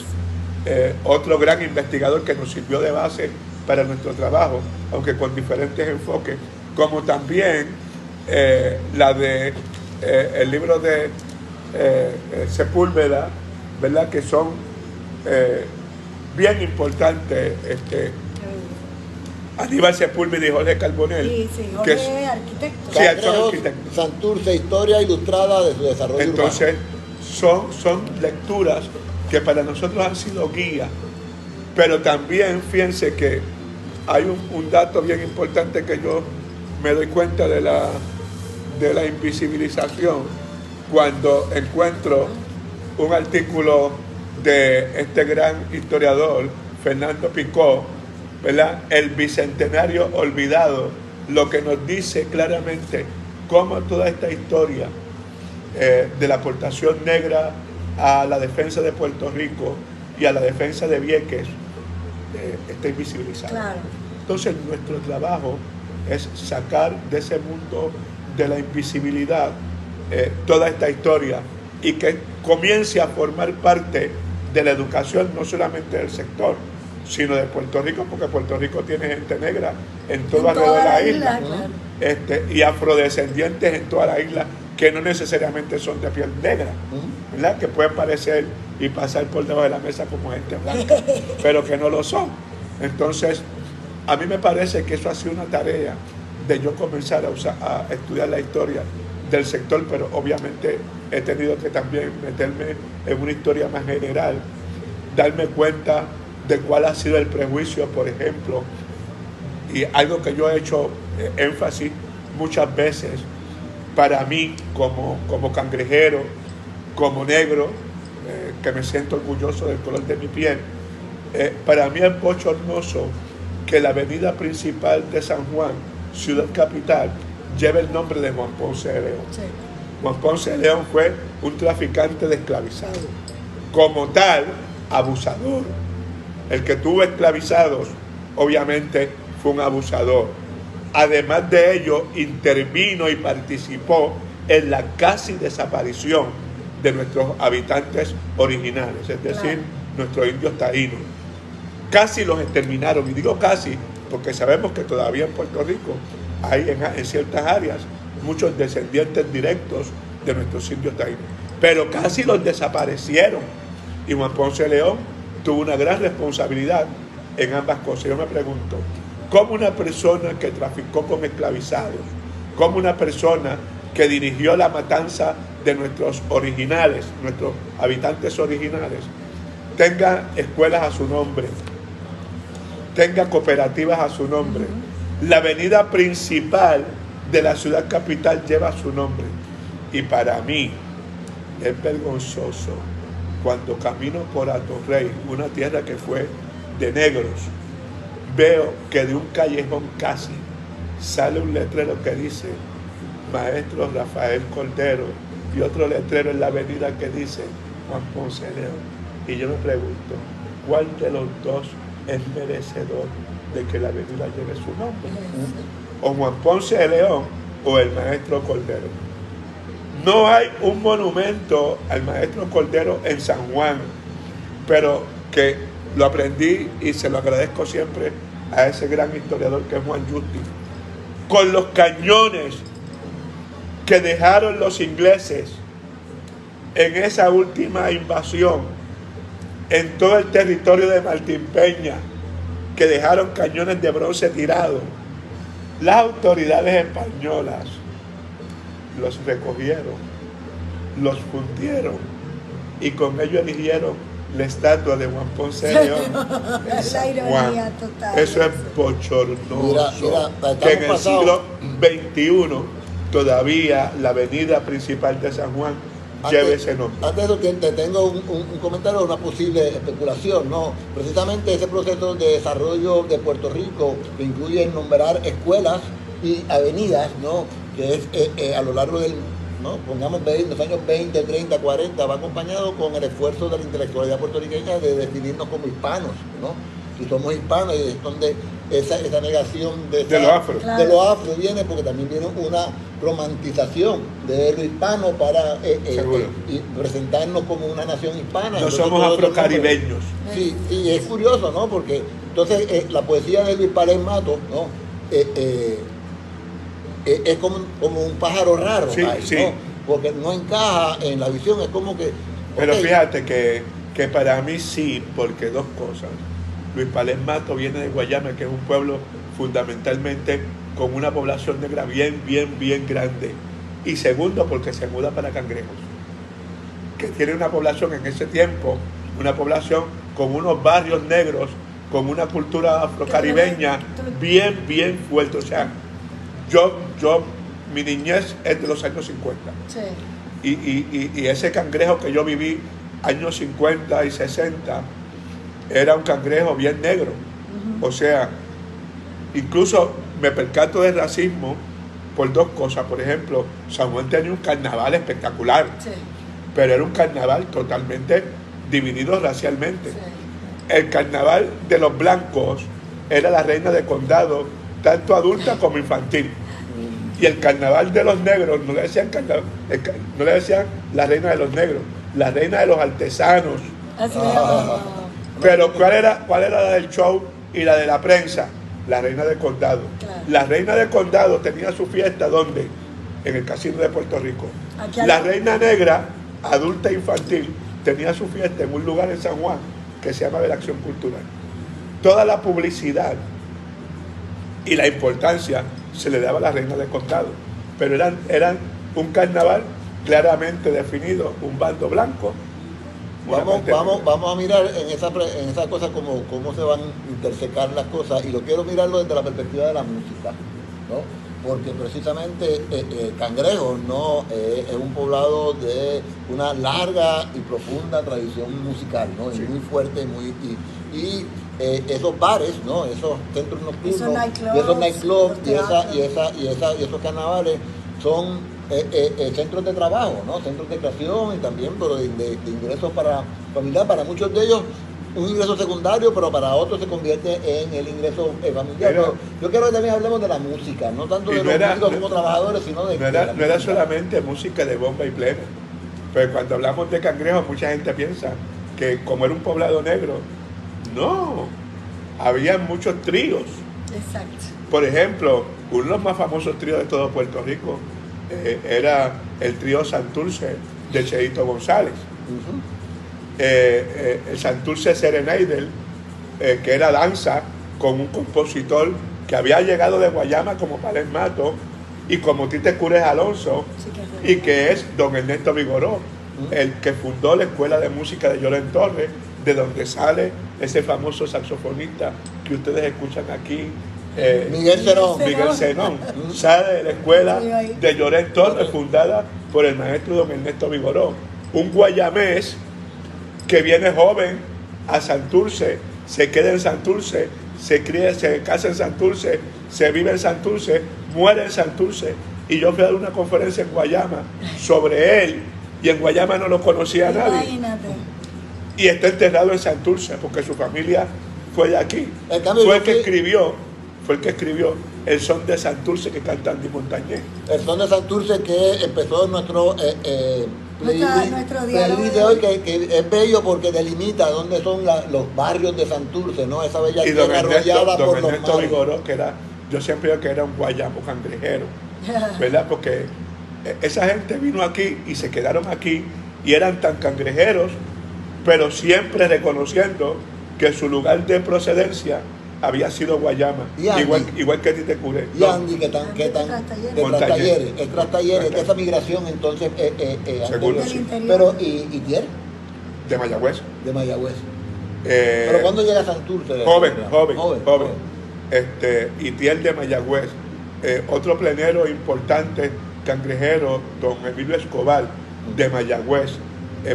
otro gran investigador que nos sirvió de base para nuestro trabajo, aunque con diferentes enfoques, como también la de el libro de Sepúlveda, ¿verdad? Que son bien importantes, Aníbal Sepúlveda y Jorge Carbonell. Sí, que Jorge es arquitecto. Sí, son Creo, arquitectos. Santurce, historia ilustrada de su desarrollo Entonces, urbano. son lecturas que para nosotros han sido guía, pero también fíjense que hay un dato bien importante que yo me doy cuenta de la invisibilización cuando encuentro un artículo de este gran historiador, Fernando Picó, ¿verdad? El bicentenario olvidado, lo que nos dice claramente cómo toda esta historia de la aportación negra a la defensa de Puerto Rico y a la defensa de Vieques está invisibilizada. Claro. Entonces nuestro trabajo es sacar de ese mundo de la invisibilidad toda esta historia y que comience a formar parte de la educación no solamente del sector, sino de Puerto Rico, porque Puerto Rico tiene gente negra en todo alrededor de la isla, claro. y afrodescendientes en toda la isla que no necesariamente son de piel negra, ¿verdad? Que pueden parecer y pasar por debajo de la mesa como gente blanca, pero que no lo son. Entonces, a mí me parece que eso ha sido una tarea de yo comenzar a estudiar la historia del sector, pero obviamente he tenido que también meterme en una historia más general, darme cuenta de cuál ha sido el prejuicio, por ejemplo, y algo que yo he hecho énfasis muchas veces, para mí, como cangrejero, como negro, que me siento orgulloso del color de mi piel, para mí es bochornoso que la avenida principal de San Juan, ciudad capital, lleve el nombre de Juan Ponce de León. Sí. Juan Ponce de León fue un traficante de esclavizados. Como tal, abusador. El que tuvo esclavizados, obviamente, fue un abusador. Además de ello, intervino y participó en la casi desaparición de nuestros habitantes originales, es decir, nuestros indios taínos. Casi los exterminaron, y digo casi, porque sabemos que todavía en Puerto Rico hay en ciertas áreas muchos descendientes directos de nuestros indios taínos, pero casi los desaparecieron. Y Juan Ponce de León tuvo una gran responsabilidad en ambas cosas. Yo me pregunto, ¿cómo una persona que traficó con esclavizados, cómo una persona que dirigió la matanza de nuestros originales, nuestros habitantes originales, tenga escuelas a su nombre, tenga cooperativas a su nombre, la avenida principal de la ciudad capital lleva su nombre? Y para mí es vergonzoso cuando camino por Atorrey, una tierra que fue de negros, veo que de un callejón casi sale un letrero que dice Maestro Rafael Cordero y otro letrero en la avenida que dice Juan Ponce de León. Y yo me pregunto, ¿cuál de los dos es merecedor de que la avenida lleve su nombre? O Juan Ponce de León o el Maestro Cordero. No hay un monumento al Maestro Cordero en San Juan, pero que lo aprendí y se lo agradezco siempre a ese gran historiador que es Juan Justi. Con los cañones que dejaron los ingleses en esa última invasión en todo el territorio de Martín Peña, que dejaron cañones de bronce tirados, las autoridades españolas los recogieron, los fundieron y con ello erigieron la estatua de Juan Ponce de León en San Juan. Total. Eso es bochornoso. Mira, que en el siglo XXI todavía la avenida principal de San Juan lleve ese nombre. Antes de eso, te tengo un comentario, una posible especulación, ¿no? Precisamente ese proceso de desarrollo de Puerto Rico, que incluye nombrar escuelas y avenidas, ¿no? Que es a lo largo del, ¿no? Pongamos los años 20, 30, 40, va acompañado con el esfuerzo de la intelectualidad puertorriqueña de definirnos como hispanos, ¿no? Si somos hispanos, y es donde esa negación de los afros. de los afros viene, porque también viene una romantización de lo hispano para y presentarnos como una nación hispana. No somos afrocaribeños. Sí, y es curioso, ¿no? Porque entonces la poesía de Luis Palés Mato, ¿no? Es como un pájaro raro, sí, ahí, sí. ¿no? Porque no encaja en la visión, es como que... Pero fíjate que para mí sí, porque dos cosas. Luis Palés Mato viene de Guayama, que es un pueblo fundamentalmente con una población negra bien grande. Y segundo, porque se muda para Cangrejos, que tiene una población en ese tiempo, una población con unos barrios negros, con una cultura afrocaribeña bien fuerte. O sea, mi niñez es de los años 50. Sí. Y ese cangrejo que yo viví, años 50 y 60, era un cangrejo bien negro. O sea, incluso me percato del racismo por dos cosas. Por ejemplo, San Juan tenía un carnaval espectacular, sí, pero era un carnaval totalmente dividido racialmente. Sí. El carnaval de los blancos era la reina de condado, tanto adulta como infantil. Y el carnaval de los negros, no le decían carnaval, no le decían la reina de los negros, la reina de los artesanos. Pero ¿cuál era la del show y la de la prensa? La reina de condado. Claro. La reina de condado tenía su fiesta, ¿dónde? En el Casino de Puerto Rico. La reina negra, adulta e infantil, tenía su fiesta en un lugar en San Juan que se llama de la Acción Cultural. Toda la publicidad y la importancia se le daba a la reina de condado, pero eran un carnaval claramente definido, un bando blanco. Vamos a mirar en esa cosa cómo se van a intersecar las cosas, y lo quiero mirarlo desde la perspectiva de la música, ¿no? porque precisamente Cangrejo no es un poblado de una larga y profunda tradición musical, ¿no? Sí. Y muy fuerte, esos bares, ¿no? Esos centros nocturnos, esos y nightclubs los y teatros. esos carnavales son centros de trabajo, ¿no? Centros de creación y también pero de ingresos para familiar, para muchos de ellos un ingreso secundario, pero para otros se convierte en el ingreso familiar. Pero yo quiero que también hablemos de la música, no tanto de los músicos como trabajadores, sino de... No era solamente música de bomba y plena. Pero cuando hablamos de Cangrejo, mucha gente piensa que como era un poblado negro, no, había muchos tríos. Exacto. Por ejemplo, uno de los más famosos tríos de todo Puerto Rico era el trío Santurce de Cheito González. Uh-huh. El Santurce Serenadel, que era danza con un compositor que había llegado de Guayama como Pales Mato y como Tite Cures Alonso, Sí, y que es don Ernesto Vigoró, el que fundó la Escuela de Música de Llorén Torres, de donde sale ese famoso saxofonista que ustedes escuchan aquí, Miguel Zenón. Miguel Zenón, sale de la Escuela de Llorén Torres, fundada por el maestro don Ernesto Vigoró, un guayamés que viene joven a Santurce, se queda en Santurce, se cría, se casa en Santurce, se vive en Santurce, muere en Santurce. Y yo fui a dar una conferencia en Guayama sobre él, y en Guayama no lo conocía nadie. Imagínate. Y está enterrado en Santurce, porque su familia fue de aquí. En cambio, Fue el que escribió el son de Santurce que canta Andy Montañez. El son de Santurce que empezó en nuestro nuestro diálogo playlist de hoy, que es bello porque delimita dónde son los barrios de Santurce, ¿no? Esa bella Y don tierra arrollada Ernesto, por don los Ernesto mares. Vigoró, que era, yo siempre digo que era un guayamo cangrejero, ¿verdad? Porque esa gente vino aquí y se quedaron aquí y eran tan cangrejeros, pero siempre reconociendo que su lugar de procedencia había sido Guayama, Y Andy. igual que Tite Curé. Y Andy, que Trastalleres. Trastalleres, que esa migración entonces Seguro, anterior. sí. Pero, ¿y Tier? De Mayagüez. De Mayagüez. Eh, Pero ¿cuándo llega a Santurce? Joven. Joven. Itiel de Mayagüez. Otro plenero importante, cangrejero, don Emilio Escobar de Mayagüez.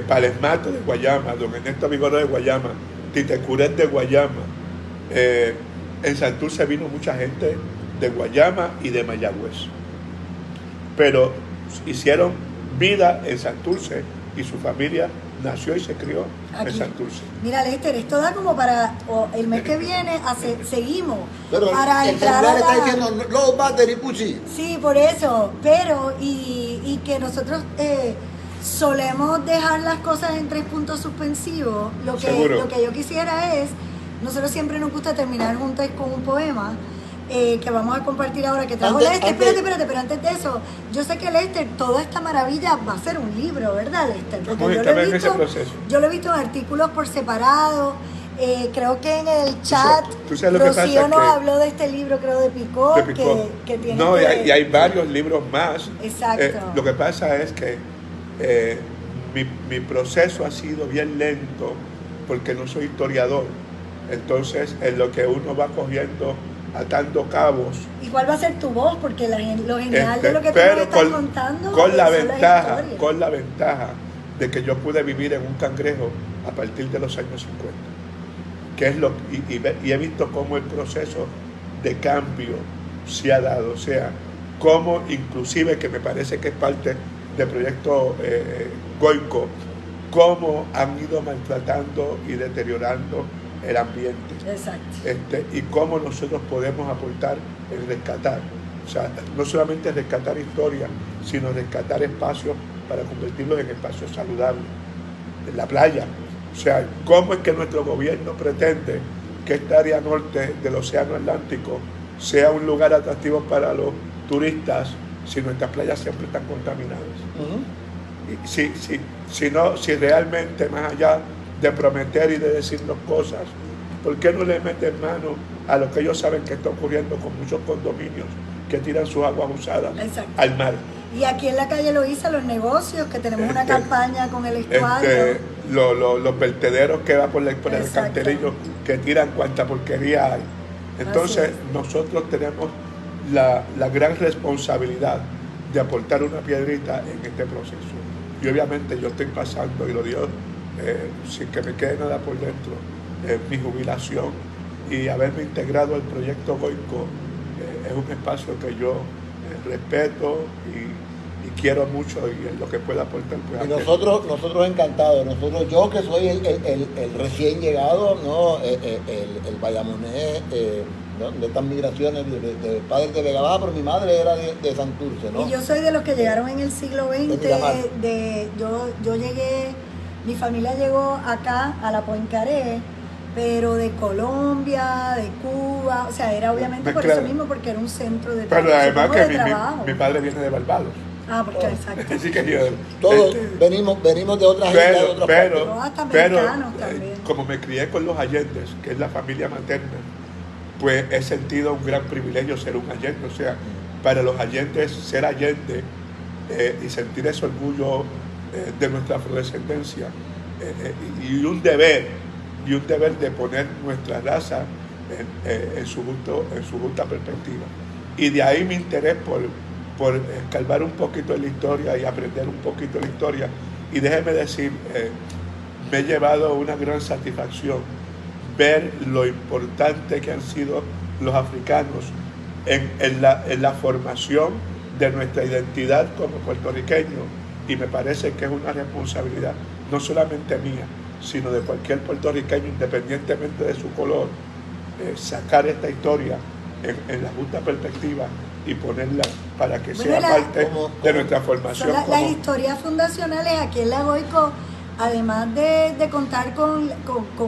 Pales Mato de Guayama, don Ernesto Vigoró de Guayama, Tite Curet de Guayama. En Santurce vino mucha gente de Guayama y de Mayagüez. Pero hicieron vida en Santurce y su familia nació y se crió Aquí. en Santurce. Mira, Lester, esto da como para el mes que viene seguimos Pero para el entrar celular a está la... diciendo low battery pussy. Sí, por eso, pero y que nosotros solemos dejar las cosas en 3 puntos suspensivos. Lo que yo quisiera es, nosotros siempre nos gusta terminar juntos con un poema que vamos a compartir ahora, que trajo Lester. Espérate, pero antes de eso, yo sé que Lester, toda esta maravilla va a ser un libro, ¿verdad, Lester? Porque yo lo he visto en artículos por separado. Creo que en el chat ¿Tú sabes lo que Rocío pasa? nos Que habló de este libro, creo, de Picot, que tiene no, que... y hay varios libros más. Exacto. Lo que pasa es que mi proceso ha sido bien lento porque no soy historiador. Entonces, en lo que uno va cogiendo, atando cabos. ¿Y cuál va a ser tu voz? Porque lo genial de lo que tú nos estás contando con la son las historias. con la ventaja de que yo pude vivir en un cangrejo a partir de los años 50. Que es y he visto cómo el proceso de cambio se ha dado, o sea, cómo inclusive, que me parece que es parte del proyecto Goico, cómo han ido maltratando y deteriorando el ambiente. Exacto. Y cómo nosotros podemos aportar en rescatar, o sea, no solamente rescatar historia, sino rescatar espacios para convertirlos en espacios saludables, en la playa. O sea, cómo es que nuestro gobierno pretende que esta área norte del Océano Atlántico sea un lugar atractivo para los turistas si nuestras playas siempre están contaminadas. Y si realmente, más allá de prometer y de decirnos cosas, ¿por qué no le meten mano a lo que ellos saben que está ocurriendo con muchos condominios que tiran sus aguas usadas al mar? Y aquí en la calle Loíza, los negocios, que tenemos una campaña con el estuario. Los vertederos que van por el canterillo, que tiran cuanta porquería hay. Entonces, nosotros tenemos la gran responsabilidad de aportar una piedrita en este proceso. Y obviamente yo estoy pasando, y lo digo sin que me quede nada por dentro, mi jubilación y haberme integrado al proyecto Goico es un espacio que yo respeto y quiero mucho, y en lo que pueda aportar. Pues, y nosotros encantados, yo que soy el recién llegado, ¿no? el bayamonés, ¿no? De estas migraciones de padres de Vega Baja, pero mi madre era de Santurce, ¿no? Y yo soy de los que llegaron en el siglo XX, de yo llegué, mi familia llegó acá a la Poincaré, pero de Colombia, de Cuba, o sea, era obviamente por eso mismo, porque era un centro de trabajo. Pero además que mi padre viene de Barbados. Ah, porque exacto. Así que yo, todos venimos de otras islas, de otras partes. Hasta americanos también. Como me crié con los Allendes, que es la familia materna, pues he sentido un gran privilegio ser un Allende. O sea, para los Allendes, ser Allende y sentir ese orgullo de nuestra afrodescendencia y un deber de poner nuestra raza en su justa perspectiva. Y de ahí mi interés por escarbar un poquito de la historia y aprender un poquito de la historia. Y déjeme decir, me he llevado una gran satisfacción ver lo importante que han sido los africanos en la formación de nuestra identidad como puertorriqueños, y me parece que es una responsabilidad no solamente mía, sino de cualquier puertorriqueño, independientemente de su color, sacar esta historia en la justa perspectiva y ponerla para que sea parte de nuestra formación. Las historias fundacionales aquí en la Goico, además de contar con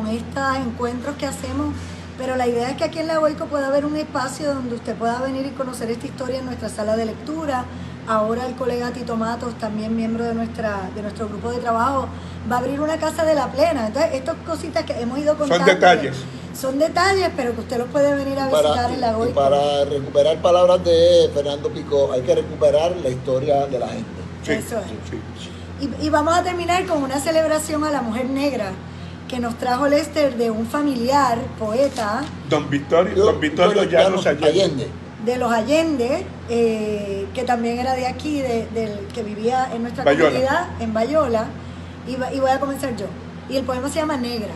estos encuentros que hacemos, pero la idea es que aquí en la Goico pueda haber un espacio donde usted pueda venir y conocer esta historia en nuestra sala de lectura. Ahora el colega Tito Matos, también miembro de nuestro grupo de trabajo, va a abrir una casa de la plena. Entonces, estas cositas que hemos ido contando... Son detalles, pero que usted los puede venir a visitar en la Goico. Y para recuperar palabras de Fernando Picó, hay que recuperar la historia de la gente. Sí, eso es. Sí. Y vamos a terminar con una celebración a la mujer negra que nos trajo Lester de un familiar, poeta. Don Vittorio Llanos Allende. De los Allende, que también era de aquí, que vivía en nuestra comunidad, en Bayola, y voy a comenzar yo. Y el poema se llama Negra.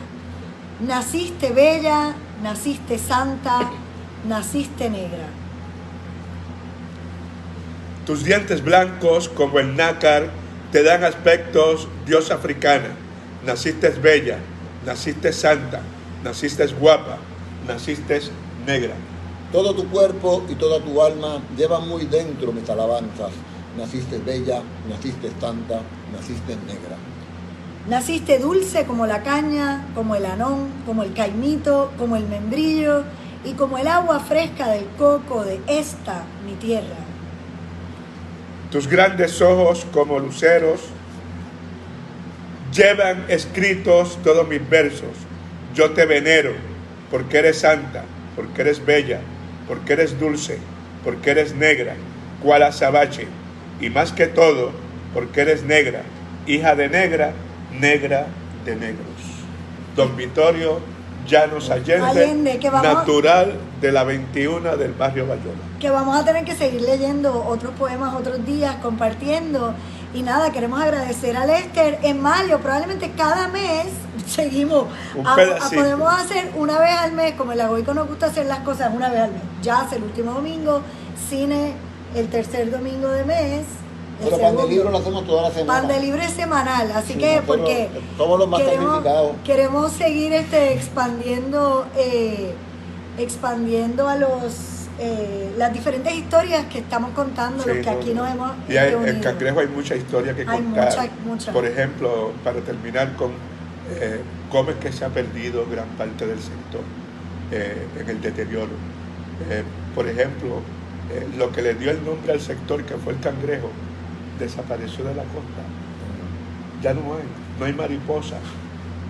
Naciste bella, naciste santa, naciste negra. Tus dientes blancos como el nácar te dan aspectos diosa africana. Naciste bella, naciste santa, naciste guapa, naciste negra. Todo tu cuerpo y toda tu alma llevan muy dentro mis alabanzas. Naciste bella, naciste santa, naciste negra. Naciste dulce como la caña, como el anón, como el caimito, como el membrillo y como el agua fresca del coco de esta, mi tierra. Tus grandes ojos como luceros llevan escritos todos mis versos. Yo te venero porque eres santa, porque eres bella, porque eres dulce, porque eres negra, cual azabache, y más que todo, porque eres negra, hija de negra, negra de negros. Don Vittorio Llanos Allende, natural de la 21 del barrio Bayola. Que vamos a tener que seguir leyendo otros poemas otros días, compartiendo. Y nada, queremos agradecer a Lester. En mayo, probablemente cada mes, seguimos. Podemos hacer una vez al mes, como en la Goico nos gusta hacer las cosas una vez al mes. Jazz el último domingo, cine el tercer domingo de mes. Pero pan de libro lo hacemos toda la semana. Pan de libro es semanal, así sí, que porque somos los más sacrificados. Queremos seguir expandiendo a las diferentes historias que estamos contando, sí, los que aquí nos hemos reunido. En Cangrejo hay mucha historia que contar. Mucha. Por ejemplo, para terminar con cómo es que se ha perdido gran parte del sector en el deterioro. Por ejemplo, lo que le dio el nombre al sector, que fue el Cangrejo, desapareció de la costa. Ya no hay mariposas,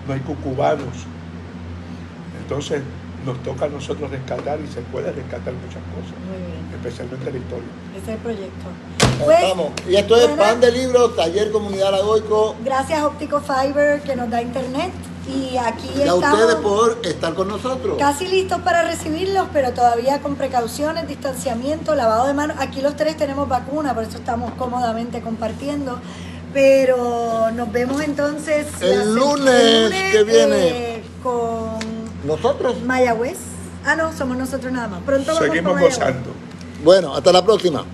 no hay cucubanos. Entonces nos toca a nosotros rescatar, y se puede rescatar muchas cosas. Muy bien. Especialmente la historia. Ese es el proyecto. Vamos. Y esto es Pan de Libro, Taller Comunidad La Goico. Gracias Óptico Fiber, que nos da internet, Y aquí Y a ustedes estamos por estar con nosotros. casi listos para recibirlos, pero todavía con precauciones, distanciamiento, lavado de manos. Aquí los tres tenemos vacuna, por eso estamos cómodamente compartiendo. Pero nos vemos entonces El lunes que viene. Con ¿Nosotros? Mayagüez. Ah, no, somos nosotros nada más. Pronto vamos Seguimos con Mayagüez. gozando. Bueno, hasta la próxima.